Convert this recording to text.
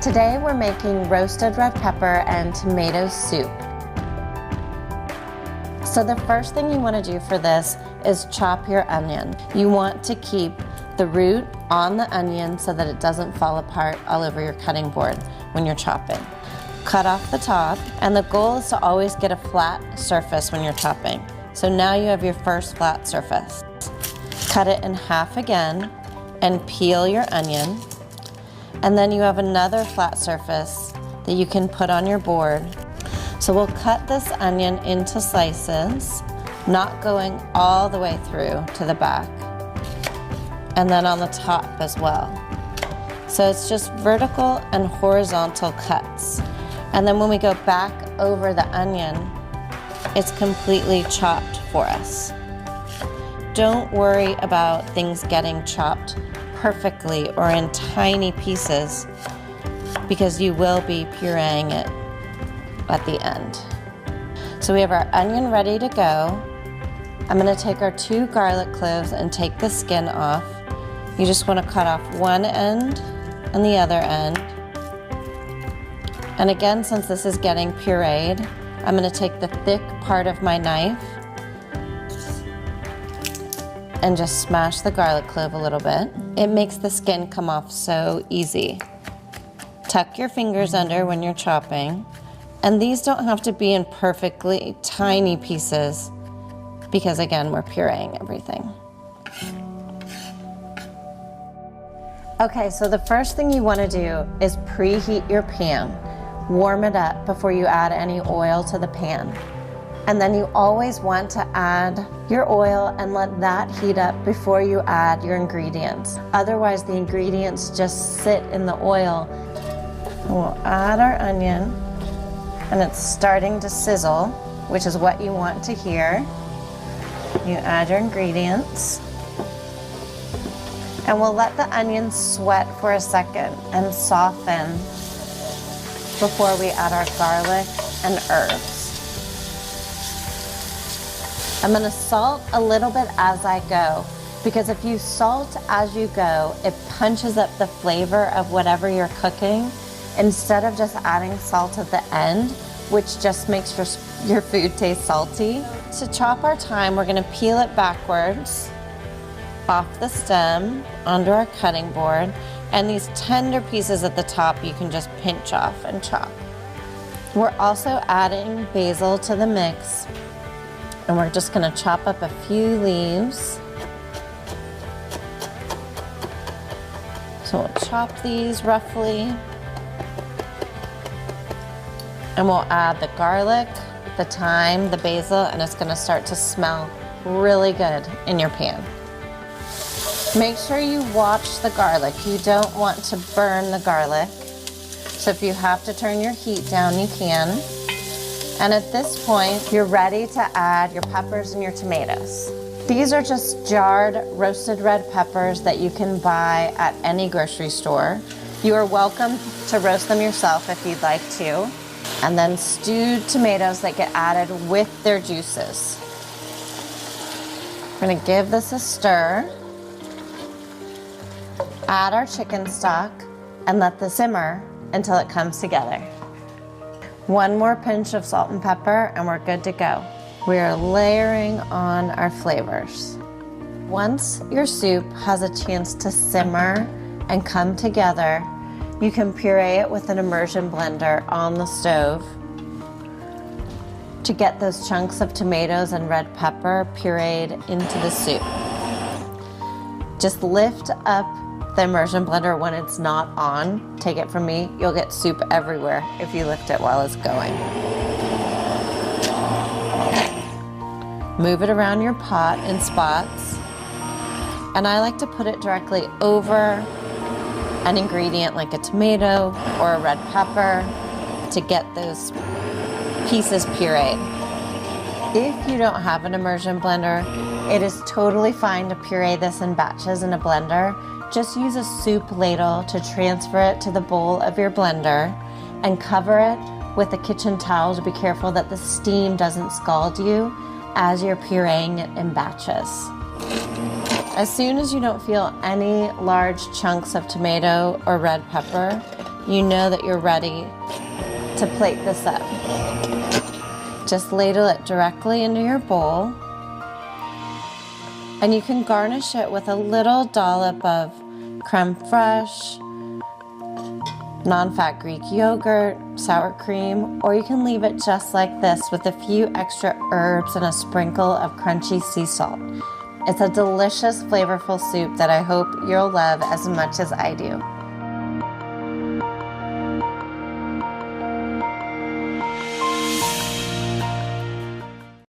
Today we're making roasted red pepper and tomato soup. So the first thing you want to do for this is chop your onion. You want to keep the root on the onion so that it doesn't fall apart all over your cutting board when you're chopping. Cut off the top, and the goal is to always get a flat surface when you're chopping. So now you have your first flat surface. Cut it in half again and peel your onion. And then you have another flat surface that you can put on your board. So we'll cut this onion into slices, not going all the way through to the back, and then on the top as well. So it's just vertical and horizontal cuts. And then when we go back over the onion, it's completely chopped for us. Don't worry about things getting chopped perfectly or in tiny pieces, because you will be pureeing it at the end. So we have our onion ready to go. I'm going to take our 2 garlic cloves and take the skin off. You just want to cut off one end and the other end. And again, since this is getting pureed, I'm going to take the thick part of my knife and just smash the garlic clove a little bit. It makes the skin come off so easy. Tuck your fingers under when you're chopping. And these don't have to be in perfectly tiny pieces because again, we're pureeing everything. Okay, so the first thing you want to do is preheat your pan. Warm it up before you add any oil to the pan. And then you always want to add your oil and let that heat up before you add your ingredients. Otherwise, the ingredients just sit in the oil. We'll add our onion, and it's starting to sizzle, which is what you want to hear. You add your ingredients, and we'll let the onion sweat for a second and soften before we add our garlic and herbs. I'm going to salt a little bit as I go, because if you salt as you go, it punches up the flavor of whatever you're cooking instead of just adding salt at the end, which just makes your food taste salty. To chop our thyme, we're going to peel it backwards off the stem onto our cutting board, and these tender pieces at the top you can just pinch off and chop. We're also adding basil to the mix, and we're just going to chop up a few leaves. So we'll chop these roughly, and we'll add the garlic, the thyme, the basil, and it's going to start to smell really good in your pan. Make sure you watch the garlic. You don't want to burn the garlic. So if you have to turn your heat down, you can. And at this point, you're ready to add your peppers and your tomatoes. These are just jarred roasted red peppers that you can buy at any grocery store. You are welcome to roast them yourself if you'd like to. And then stewed tomatoes that get added with their juices. We're gonna give this a stir. Add our chicken stock and let this simmer until it comes together. One more pinch of salt and pepper and we're good to go. We are layering on our flavors. Once your soup has a chance to simmer and come together, you can puree it with an immersion blender on the stove to get those chunks of tomatoes and red pepper pureed into the soup. Just lift up the immersion blender when it's not on. Take it from me, you'll get soup everywhere if you lift it while it's going. Move it around your pot in spots, and I like to put it directly over an ingredient like a tomato or a red pepper to get those pieces pureed. If you don't have an immersion blender, it is totally fine to puree this in batches in a blender. Just use a soup ladle to transfer it to the bowl of your blender and cover it with a kitchen towel to be careful that the steam doesn't scald you as you're pureeing it in batches. As soon as you don't feel any large chunks of tomato or red pepper, you know that you're ready to plate this up. Just ladle it directly into your bowl. And you can garnish it with a little dollop of creme fraiche, non-fat Greek yogurt, sour cream, or you can leave it just like this with a few extra herbs and a sprinkle of crunchy sea salt. It's a delicious, flavorful soup that I hope you'll love as much as I do.